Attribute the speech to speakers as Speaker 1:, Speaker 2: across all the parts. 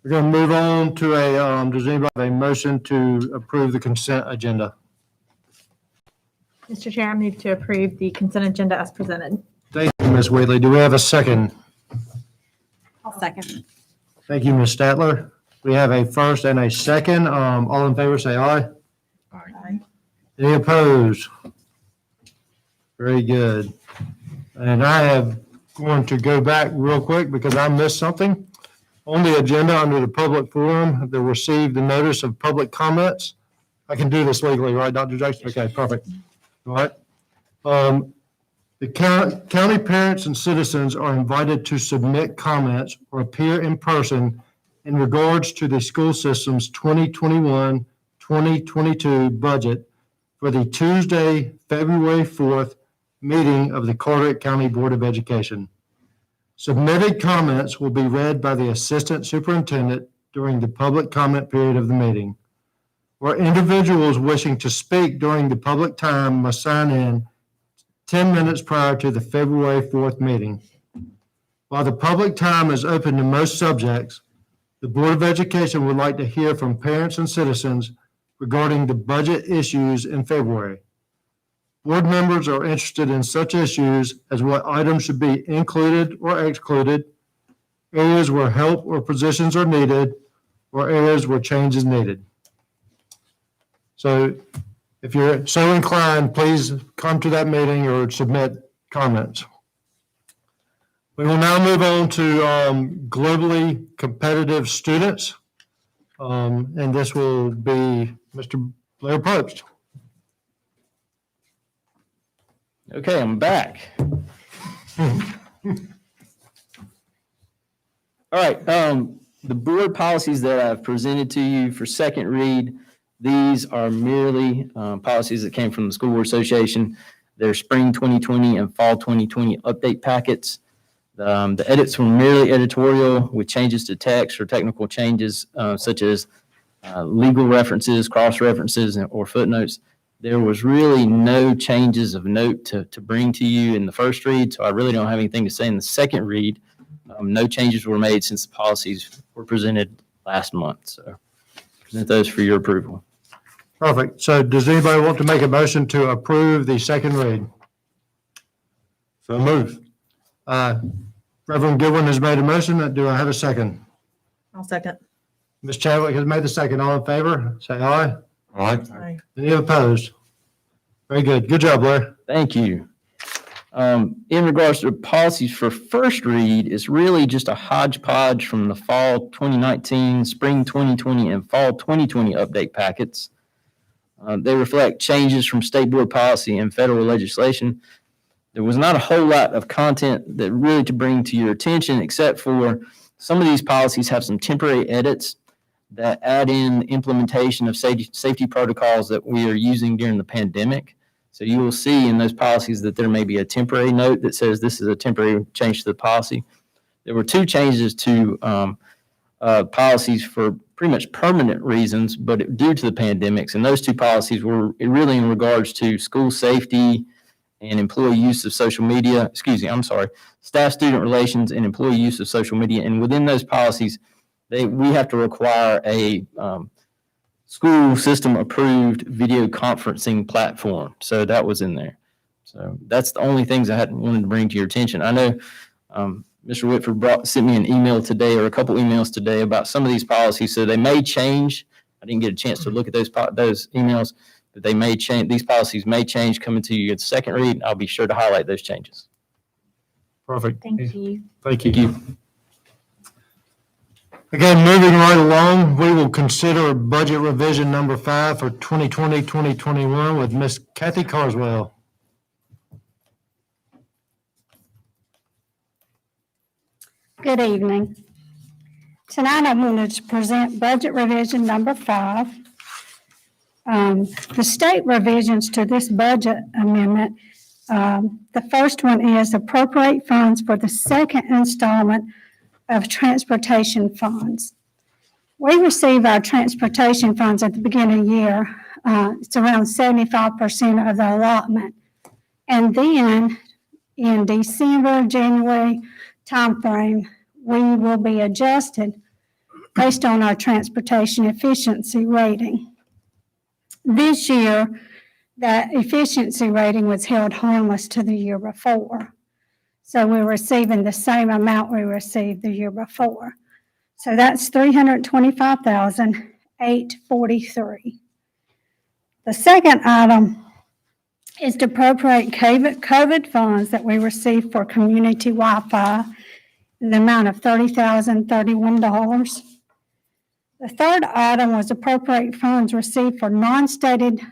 Speaker 1: We're going to move on to does anybody have a motion to approve the consent agenda?
Speaker 2: Mr. Chair, I move to approve the consent agenda as presented.
Speaker 1: Thank you, Ms. Wheatley. Do we have a second?
Speaker 2: I'll second.
Speaker 1: Thank you, Ms. Statler. We have a first and a second. All in favor, say aye.
Speaker 2: Aye.
Speaker 1: Any opposed? Very good. And I have going to go back real quick because I missed something. On the agenda under the public forum, they received the notice of public comments. I can do this legally, right, Dr. Jackson? Okay, perfect. All right. The county parents and citizens are invited to submit comments or appear in person in regards to the school system's 2021-2022 budget for the Tuesday, February 4th meeting of the Carteret County Board of Education. Submitted comments will be read by the assistant superintendent during the public comment period of the meeting, where individuals wishing to speak during the public time must sign in 10 minutes prior to the February 4th meeting. While the public time is open to most subjects, the Board of Education would like to hear from parents and citizens regarding the budget issues in February. Board members are interested in such issues as what items should be included or excluded, areas where help or positions are needed, or areas where change is needed. So if you're so inclined, please come to that meeting or submit comments. We will now move on to globally competitive students. And this will be Mr. Blair Probst.
Speaker 3: Okay, I'm back. All right, the board policies that I've presented to you for second read, these are merely policies that came from the School Board Association. They're spring 2020 and fall 2020 update packets. The edits were merely editorial with changes to text or technical changes such as legal references, cross-references, or footnotes. There was really no changes of note to bring to you in the first read, so I really don't have anything to say in the second read. No changes were made since the policies were presented last month, so present those for your approval.
Speaker 1: Perfect. So does anybody want to make a motion to approve the second read? So move. Reverend Goodwin has made a motion. Do I have a second?
Speaker 2: I'll second.
Speaker 1: Ms. Chadwick has made the second. All in favor, say aye.
Speaker 2: Aye.
Speaker 1: Any opposed? Very good. Good job, Blair.
Speaker 3: Thank you. In regards to policies for first read, it's really just a hodgepodge from the fall 2019, spring 2020, and fall 2020 update packets. They reflect changes from state board policy and federal legislation. There was not a whole lot of content that really to bring to your attention, except for some of these policies have some temporary edits that add in implementation of safety protocols that we are using during the pandemic. So you will see in those policies that there may be a temporary note that says this is a temporary change to the policy. There were two changes to policies for pretty much permanent reasons, but due to the pandemics. And those two policies were really in regards to school safety and employee use of social media, staff student relations and employee use of social media. And within those policies, we have to require a school system approved video conferencing platform. So that was in there. So that's the only things I wanted to bring to your attention. I know Mr. Whitford sent me an email today or a couple emails today about some of these policies. So they may change. I didn't get a chance to look at those emails, but they may change. These policies may change coming to you at the second read. I'll be sure to highlight those changes.
Speaker 1: Perfect.
Speaker 2: Thank you.
Speaker 1: Thank you. Again, moving right along, we will consider budget revision number 5 for 2020-2021 with Miss Kathy Carswell.
Speaker 4: Good evening. Tonight I wanted to present budget revision number 5. The state revisions to this budget amendment, the first one is appropriate funds for the second installment of transportation funds. We receive our transportation funds at the beginning of the year. It's around 75% of the allotment. And then in December, January timeframe, we will be adjusted based on our transportation efficiency rating. This year, that efficiency rating was held harmless to the year before. So we're receiving the same amount we received the year before. So that's $325,843. The second item is to appropriate COVID funds that we received for community Wi-Fi in the amount of $30,031. The third item was appropriate funds received for non-state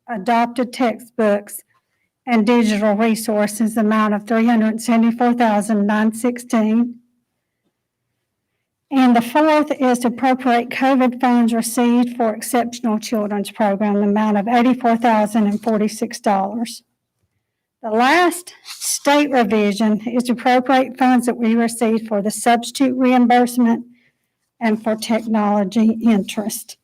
Speaker 4: adopted textbooks and digital resources, amount of $374,916. And the fourth is to appropriate COVID funds received for Exceptional Children's Program, the amount of $84,046. The last state revision is to appropriate funds that we received for the substitute reimbursement and for technology interest,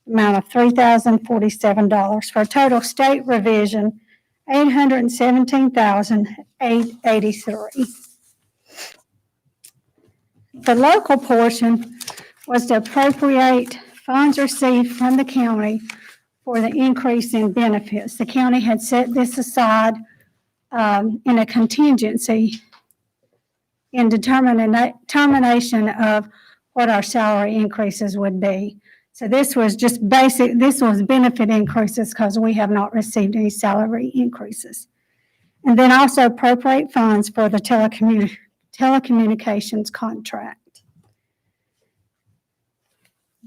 Speaker 4: amount of $3,047, for a total state revision, $817,883. The local portion was to appropriate funds received from the county for the increase in benefits. The county had set this aside in a contingency in determination of what our salary increases would be. So this was just basic, this was benefit increases because we have not received any salary increases. And then also appropriate funds for the telecommunications contract.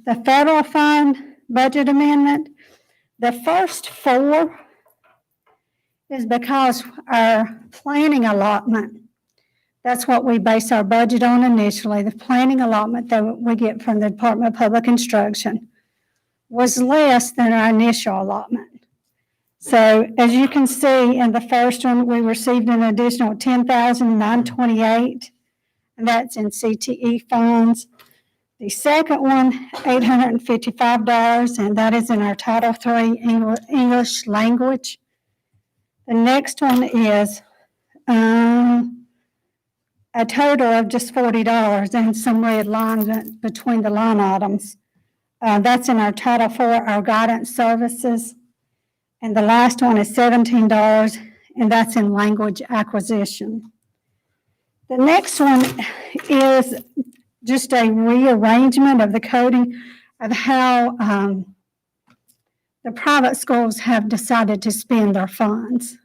Speaker 4: The federal fund budget amendment, the first four is because our planning allotment, that's what we base our budget on initially, the planning allotment that we get from the Department of Public Instruction was less than our initial allotment. So as you can see in the first one, we received an additional $10,928, and that's in CTE funds. The second one, $855, and that is in our Title III English language. The next one is a total of just $40 and some red lines between the line items. That's in our Title IV, our guidance services. And the last one is $17, and that's in language acquisition. The next one is just a rearrangement of the coding of how the private schools have decided to spend their funds.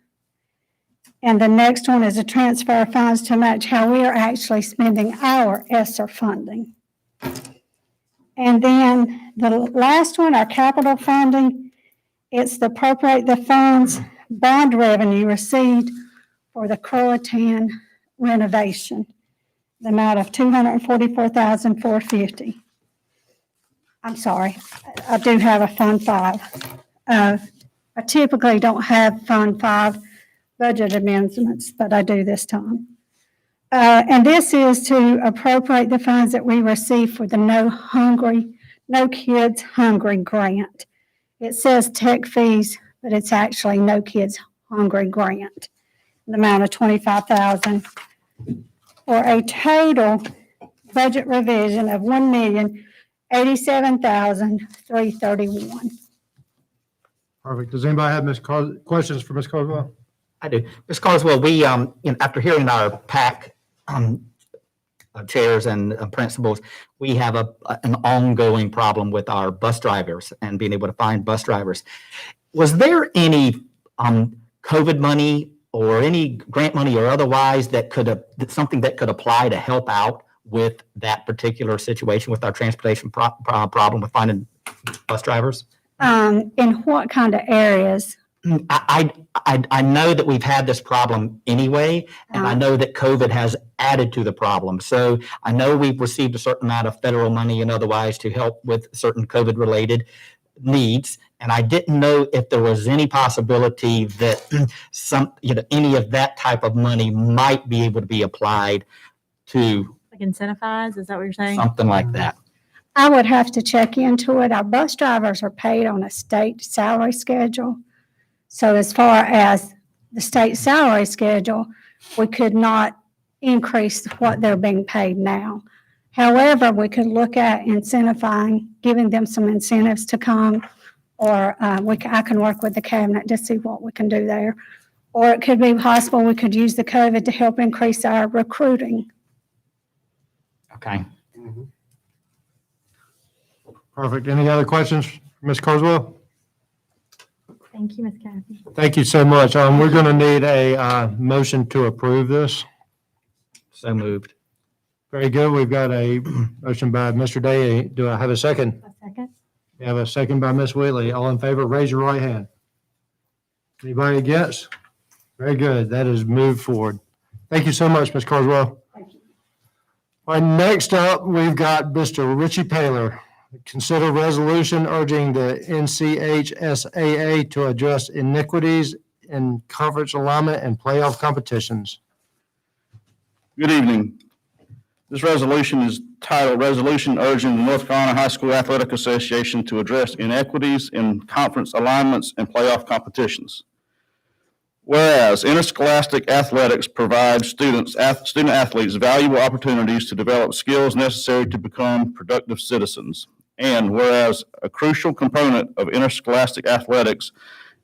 Speaker 4: And the next one is a transfer of funds to match how we are actually spending our ESSER funding. And then the last one, our capital funding, it's to appropriate the funds bond revenue received for the Croatan renovation, the amount of $244,450. I'm sorry, I do have a Fund 5. I typically don't have Fund 5 budget amendments, but I do this time. And this is to appropriate the funds that we receive for the No Kids Hungry grant. It says tech fees, but it's actually No Kids Hungry grant, the amount of $25,000, for a total budget revision of $1,087,331.
Speaker 1: Perfect. Does anybody have questions for Ms. Caldwell?
Speaker 5: I do. Ms. Carswell, we, after hearing our PAC chairs and principals, we have an ongoing problem with our bus drivers and being able to find bus drivers. Was there any COVID money or any grant money or otherwise that something that could apply to help out with that particular situation with our transportation problem with finding bus drivers?
Speaker 4: In what kind of areas?
Speaker 5: I know that we've had this problem anyway, and I know that COVID has added to the problem. So I know we've received a certain amount of federal money and otherwise to help with certain COVID-related needs. And I didn't know if there was any possibility that any of that type of money might be able to be applied to
Speaker 2: Like incentivize, is that what you're saying?
Speaker 5: something like that.
Speaker 4: I would have to check into it. Our bus drivers are paid on a state salary schedule. So as far as the state salary schedule, we could not increase what they're being paid now. However, we could look at incentivizing, giving them some incentives to come, or I can work with the cabinet to see what we can do there. Or it could be possible we could use the COVID to help increase our recruiting.
Speaker 5: Okay.
Speaker 1: Perfect. Any other questions, Ms. Carswell?
Speaker 2: Thank you, Ms. Kathy.
Speaker 1: Thank you so much. We're going to need a motion to approve this.
Speaker 5: So moved.
Speaker 1: Very good. We've got a motion by Mr. Day. Do I have a second?
Speaker 2: A second?
Speaker 1: We have a second by Ms. Wheatley. All in favor, raise your right hand. Anybody against? Very good. That is moved forward. Thank you so much, Ms. Carswell.
Speaker 4: Thank you.
Speaker 1: All right, next up, we've got Mr. Richie Paler. Consider resolution urging the NCHSAA to address iniquities in conference alignment and playoff competitions.
Speaker 6: Good evening. This resolution is titled Resolution Urging the North Carolina High School Athletic Association to Address Inequities in Conference Alignments and Playoff Competitions. Whereas interscholastic athletics provides student athletes valuable opportunities to develop skills necessary to become productive citizens. And whereas a crucial component of interscholastic athletics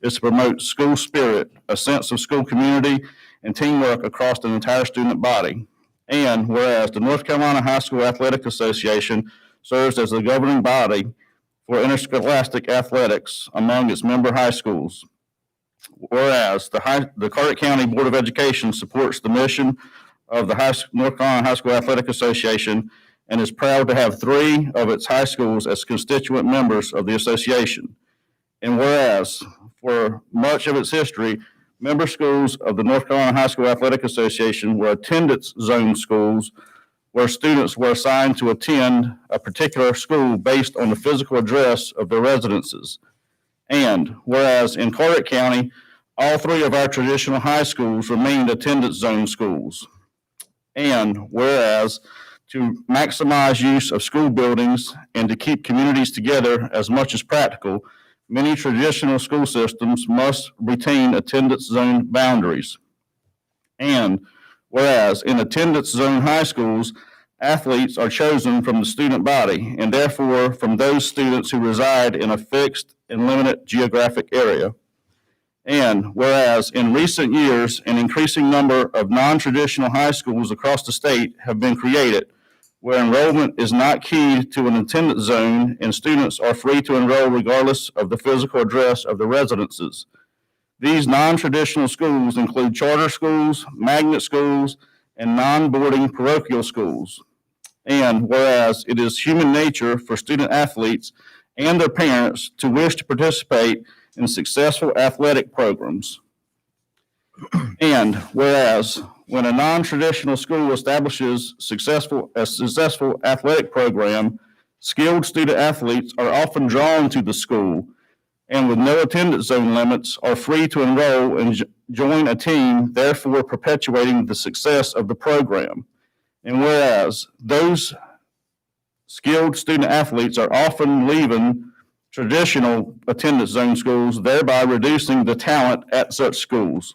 Speaker 6: is to promote school spirit, a sense of school community, and teamwork across the entire student body. And whereas the North Carolina High School Athletic Association serves as the governing body for interscholastic athletics among its member high schools. Whereas the Carteret County Board of Education supports the mission of the North Carolina High School Athletic Association and is proud to have 3 of its high schools as constituent members of the association. And whereas for much of its history, member schools of the North Carolina High School Athletic Association were attendance zone schools where students were assigned to attend a particular school based on the physical address of their residences. And whereas in Carteret County, all 3 of our traditional high schools remained attendance zone schools. And whereas to maximize use of school buildings and to keep communities together as much as practical, many traditional school systems must retain attendance zone boundaries. And whereas in attendance zone high schools, athletes are chosen from the student body and therefore from those students who reside in a fixed and limited geographic area. And whereas in recent years, an increasing number of non-traditional high schools across the state have been created where enrollment is not key to an attendance zone and students are free to enroll regardless of the physical address of their residences. These non-traditional schools include charter schools, magnet schools, and non-boarding parochial schools. And whereas it is human nature for student athletes and their parents to wish to participate in successful athletic programs. And whereas when a non-traditional school establishes a successful athletic program, skilled student athletes are often drawn to the school and with no attendance zone limits are free to enroll and join a team, therefore perpetuating the success of the program. And whereas those skilled student athletes are often leaving traditional attendance zone schools, thereby reducing the talent at such schools.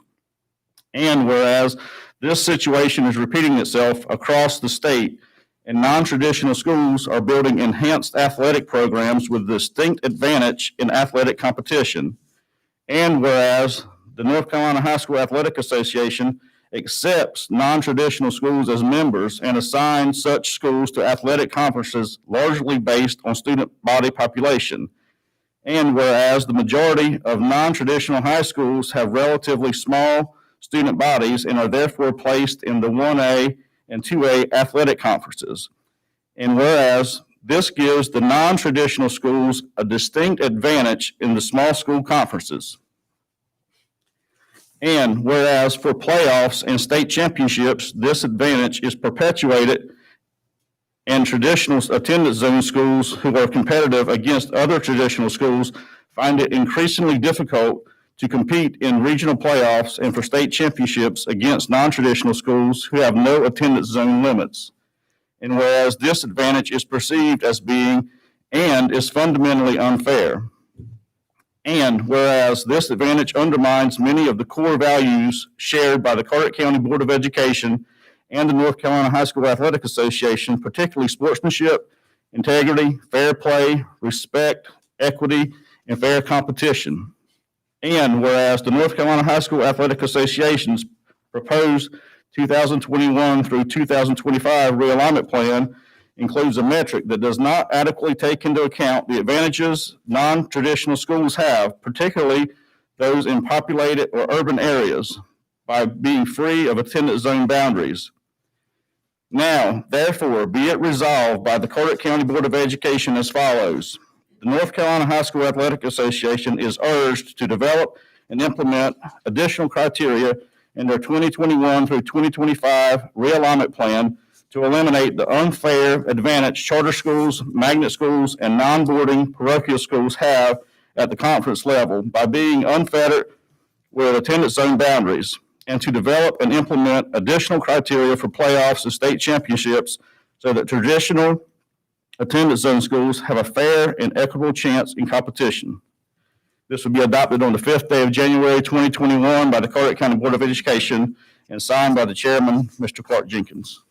Speaker 6: And whereas this situation is repeating itself across the state, and non-traditional schools are building enhanced athletic programs with distinct advantage in athletic competition. And whereas the North Carolina High School Athletic Association accepts non-traditional schools as members and assigns such schools to athletic conferences largely based on student body population. And whereas the majority of non-traditional high schools have relatively small student bodies and are therefore placed in the 1A and 2A athletic conferences. And whereas this gives the non-traditional schools a distinct advantage in the small school conferences. And whereas for playoffs and state championships, this advantage is perpetuated and traditional attendance zone schools who are competitive against other traditional schools find it increasingly difficult to compete in regional playoffs and for state championships against non-traditional schools who have no attendance zone limits. And whereas this advantage is perceived as being and is fundamentally unfair. And whereas this advantage undermines many of the core values shared by the Carteret County Board of Education and the North Carolina High School Athletic Association, particularly sportsmanship, integrity, fair play, respect, equity, and fair competition. And whereas the North Carolina High School Athletic Association's proposed 2021 through 2025 realignment plan includes a metric that does not adequately take into account the advantages non-traditional schools have, particularly those in populated or urban areas, by being free of attendance zone boundaries. Now, therefore, be it resolved by the Carteret County Board of Education as follows. The North Carolina High School Athletic Association is urged to develop and implement additional criteria in their 2021 through 2025 realignment plan to eliminate the unfair advantage charter schools, magnet schools, and non-boarding parochial schools have at the conference level by being unfettered with attendance zone boundaries, and to develop and implement additional criteria for playoffs and state championships so that traditional attendance zone schools have a fair and equitable chance in competition. This will be adopted on the 5th day of January 2021 by the Carteret County Board of Education and signed by the chairman, Mr. Clark Jenkins.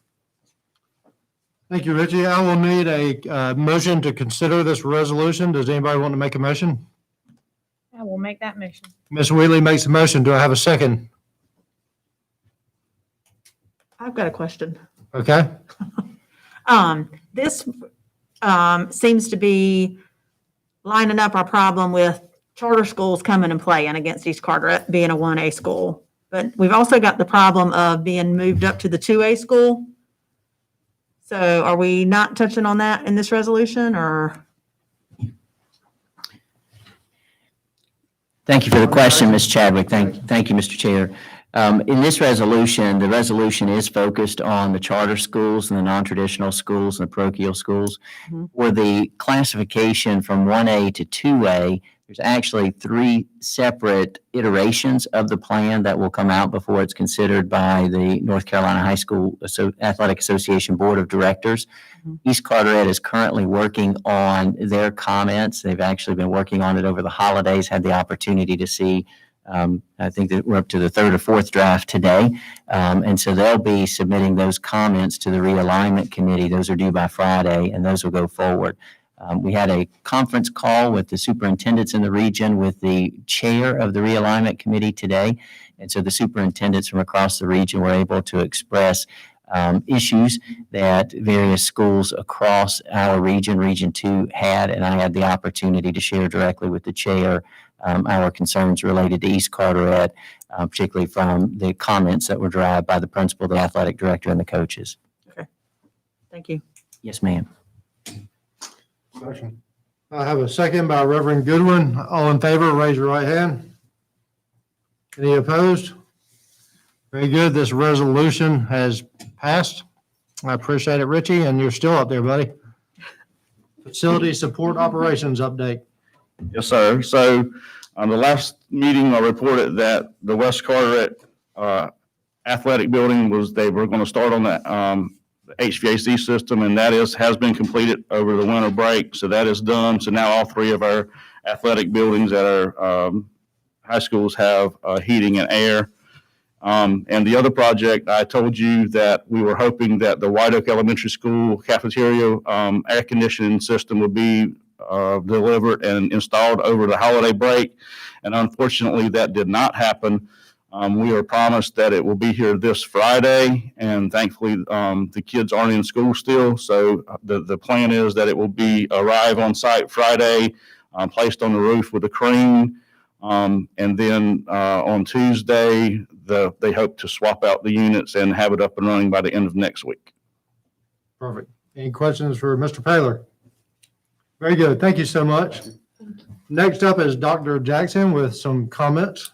Speaker 1: Thank you, Richie. I will need a motion to consider this resolution. Does anybody want to make a motion?
Speaker 2: I will make that motion.
Speaker 1: Ms. Wheatley makes a motion. Do I have a second?
Speaker 7: I've got a question.
Speaker 1: Okay.
Speaker 7: This seems to be lining up our problem with charter schools coming and playing against East Carteret being a 1A school. But we've also got the problem of being moved up to the 2A school. So are we not touching on that in this resolution, or?
Speaker 3: Thank you for the question, Ms. Chadwick. Thank you, Mr. Chair. In this resolution, the resolution is focused on the charter schools and the non-traditional schools and the parochial schools.
Speaker 7: Mhm.
Speaker 3: For the classification from 1A to 2A, there's actually 3 separate iterations of the plan that will come out before it's considered by the North Carolina High School Athletic Association Board of Directors.
Speaker 7: Mhm.
Speaker 3: East Carteret is currently working on their comments. They've actually been working on it over the holidays, had the opportunity to see I think that we're up to the 3rd or 4th draft today. And so they'll be submitting those comments to the realignment committee. Those are due by Friday, and those will go forward. We had a conference call with the superintendents in the region with the chair of the realignment committee today. And so the superintendents from across the region were able to express issues that various schools across our region, Region 2, had. And I had the opportunity to share directly with the chair our concerns related to East Carteret, particularly from the comments that were derived by the principal, the athletic director, and the coaches.
Speaker 7: Thank you.
Speaker 3: Yes, ma'am.
Speaker 1: I have a second by Reverend Goodwin. All in favor, raise your right hand. Any opposed? Very good. This resolution has passed. I appreciate it, Richie, and you're still up there, buddy. Facility support operations update.
Speaker 6: Yes, sir. So the last meeting, I reported that the West Carteret athletic building they were going to start on that HVAC system, and that has been completed over the winter break. So that is done. So now all 3 of our athletic buildings at our high schools have heating and air. And the other project, I told you that we were hoping that the White Oak Elementary School cafeteria air conditioning system would be delivered and installed over the holiday break. And unfortunately, that did not happen. We were promised that it will be here this Friday, and thankfully, the kids aren't in school still. So the plan is that it will arrive on site Friday, placed on the roof with a crane. And then on Tuesday, they hope to swap out the units and have it up and running by the end of next week.
Speaker 1: Perfect. Any questions for Mr. Paylor? Very good. Thank you so much. Next up is Dr. Jackson with some comments.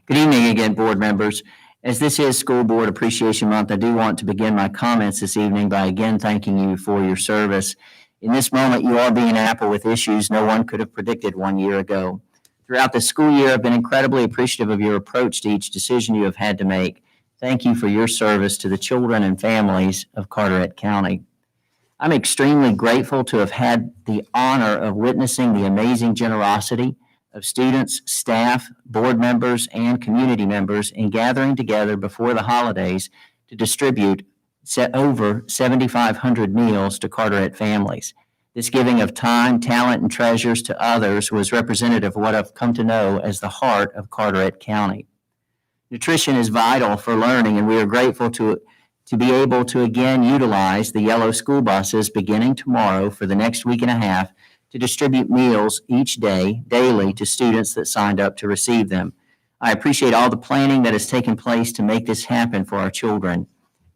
Speaker 3: Good evening again, board members. As this is School Board Appreciation Month, I do want to begin my comments this evening by again thanking you for your service. In this moment, you are being grappled with issues no one could have predicted 1 year ago. Throughout the school year, I've been incredibly appreciative of your approach to each decision you have had to make. Thank you for your service to the children and families of Carteret County. I'm extremely grateful to have had the honor of witnessing the amazing generosity of students, staff, board members, and community members in gathering together before the holidays to distribute over 7,500 meals to Carteret families. This giving of time, talent, and treasures to others was representative of what I've come to know as the heart of Carteret County. Nutrition is vital for learning, and we are grateful to be able to again utilize the yellow school buses beginning tomorrow for the next week and a half to distribute meals each day, daily, to students that signed up to receive them. I appreciate all the planning that has taken place to make this happen for our children.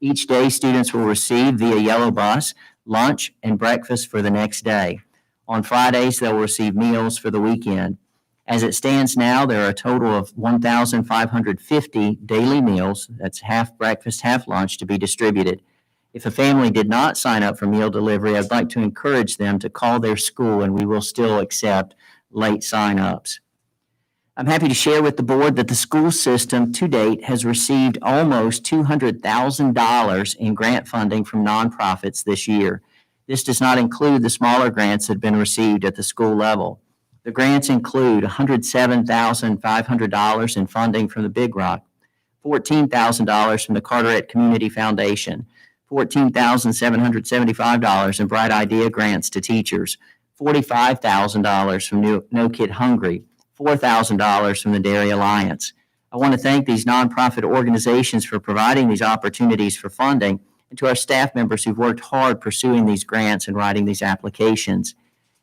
Speaker 3: Each day, students will receive via yellow bus lunch and breakfast for the next day. On Fridays, they'll receive meals for the weekend. As it stands now, there are a total of 1,550 daily meals, that's half breakfast, half lunch, to be distributed. If a family did not sign up for meal delivery, I'd like to encourage them to call their school, and we will still accept late sign-ups. I'm happy to share with the board that the school system to date has received almost $200,000 in grant funding from nonprofits this year. This does not include the smaller grants that have been received at the school level. The grants include $107,500 in funding from the Big Rock, $14,000 from the Carteret Community Foundation, $14,775 in Bright Idea grants to teachers, $45,000 from No Kid Hungry, $4,000 from the Dairy Alliance. I want to thank these nonprofit organizations for providing these opportunities for funding, and to our staff members who've worked hard pursuing these grants and writing these applications.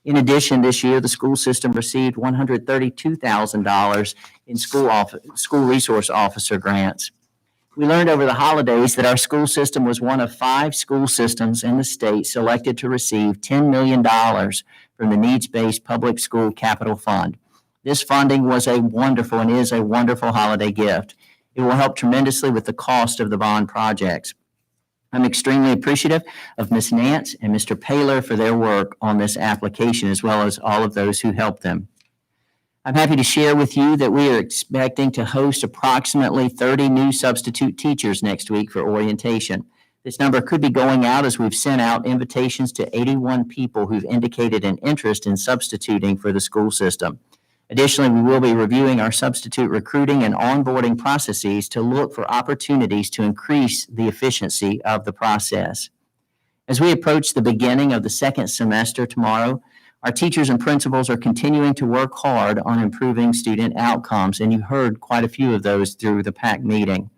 Speaker 3: In addition, this year, the school system received $132,000 in school resource officer grants. We learned over the holidays that our school system was one of 5 school systems in the state selected to receive $10 million from the Needs-Based Public School Capital Fund. This funding was a wonderful and is a wonderful holiday gift. It will help tremendously with the cost of the bond projects. I'm extremely appreciative of Ms. Nance and Mr. Paler for their work on this application, as well as all of those who helped them. I'm happy to share with you that we are expecting to host approximately 30 new substitute teachers next week for orientation. This number could be going out as we've sent out invitations to 81 people who've indicated an interest in substituting for the school system. Additionally, we will be reviewing our substitute recruiting and onboarding processes to look for opportunities to increase the efficiency of the process. As we approach the beginning of the second semester tomorrow, our teachers and principals are continuing to work hard on improving student outcomes, and you heard quite a few of those through the PAC meeting.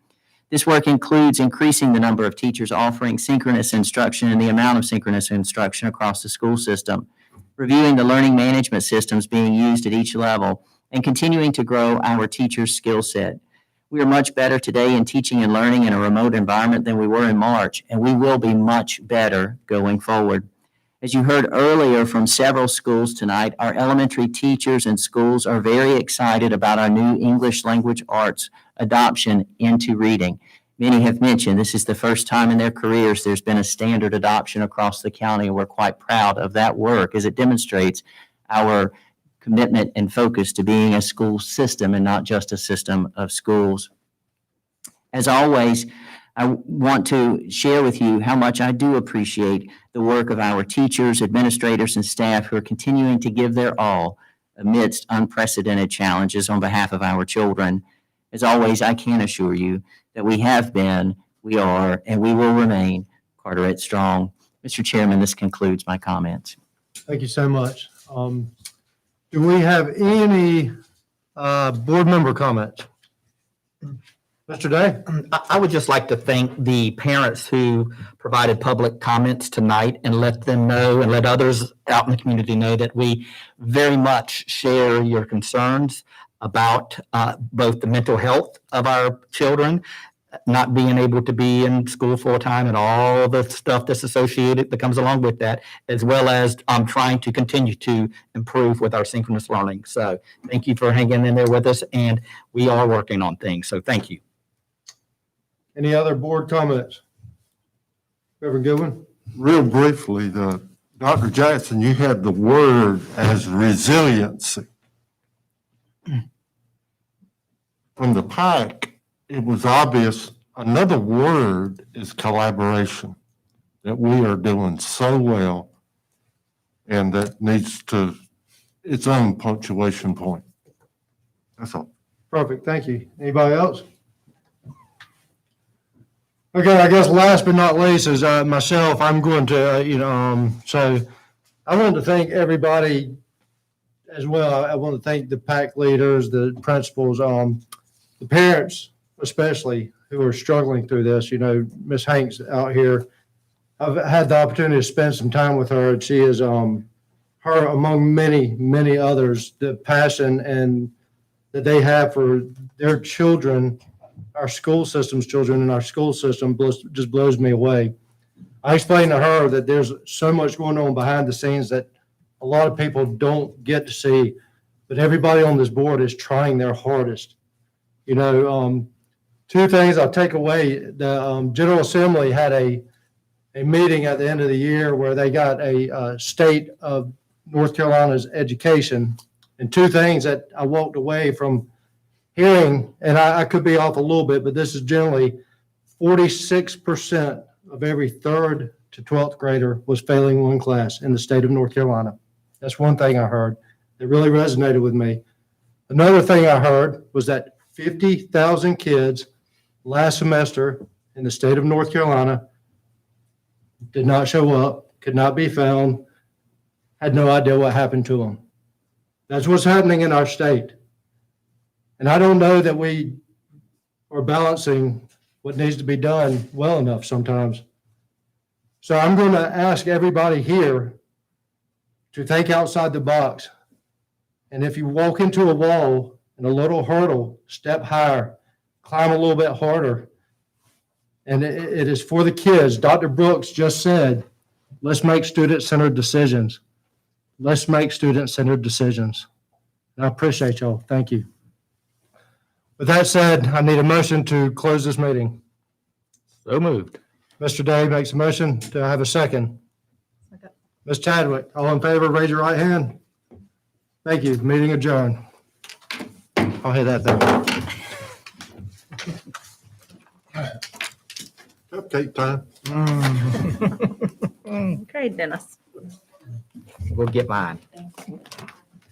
Speaker 3: This work includes increasing the number of teachers offering synchronous instruction and the amount of synchronous instruction across the school system, reviewing the learning management systems being used at each level, and continuing to grow our teachers' skill set. We are much better today in teaching and learning in a remote environment than we were in March, and we will be much better going forward. As you heard earlier from several schools tonight, our elementary teachers and schools are very excited about our new English language arts adoption into reading. Many have mentioned this is the first time in their careers there's been a standard adoption across the county, and we're quite proud of that work as it demonstrates our commitment and focus to being a school system and not just a system of schools. As always, I want to share with you how much I do appreciate the work of our teachers, administrators, and staff who are continuing to give their all amidst unprecedented challenges on behalf of our children. As always, I can assure you that we have been, we are, and we will remain Carteret strong. Mr. Chairman, this concludes my comments.
Speaker 1: Thank you so much. Do we have any board member comments? Mr. Day?
Speaker 5: I would just like to thank the parents who provided public comments tonight and let them know and let others out in the community know that we very much share your concerns about both the mental health of our children, not being able to be in school full time and all the stuff that's associated that comes along with that, as well as trying to continue to improve with our synchronous learning. So thank you for hanging in there with us, and we are working on things. So thank you.
Speaker 1: Any other board comments? Reverend Goodwin?
Speaker 8: Real briefly, Dr. Jackson, you had the word as resiliency. From the PAC, it was obvious another word is collaboration, that we are doing so well, and that needs to its own punctuation point. That's all.
Speaker 1: Perfect, thank you. Anybody else? Okay, I guess last but not least is myself. I'm going to, so I want to thank everybody as well. I want to thank the PAC leaders, the principals, the parents especially who are struggling through this. Miss Hanks out here. I've had the opportunity to spend some time with her, and she is her among many, many others, the passion and that they have for their children, our school system's children, and our school system just blows me away. I explained to her that there's so much going on behind the scenes that a lot of people don't get to see, but everybody on this board is trying their hardest. Two things I'll take away. The General Assembly had a meeting at the end of the year where they got a state of North Carolina's education. And two things that I walked away from hearing, and I could be off a little bit, but this is generally 46% of every 3rd to 12th grader was failing one class in the state of North Carolina. That's one thing I heard that really resonated with me. Another thing I heard was that 50,000 kids last semester in the state of North Carolina did not show up, could not be found, had no idea what happened to them. That's what's happening in our state. And I don't know that we are balancing what needs to be done well enough sometimes. So I'm going to ask everybody here to think outside the box. And if you walk into a wall and a little hurdle, step higher, climb a little bit harder. And it is for the kids. Dr. Brooks just said, let's make student-centered decisions. Let's make student-centered decisions. And I appreciate y'all. Thank you. With that said, I need a motion to close this meeting.
Speaker 5: So moved.
Speaker 1: Mr. Day makes a motion. Do I have a second?
Speaker 2: Second.
Speaker 1: Ms. Chadwick, all in favor, raise your right hand. Thank you. Meeting adjourned. I'll hit that thing.
Speaker 8: Cupcake time.
Speaker 7: Okay, Dennis.
Speaker 5: We'll get mine.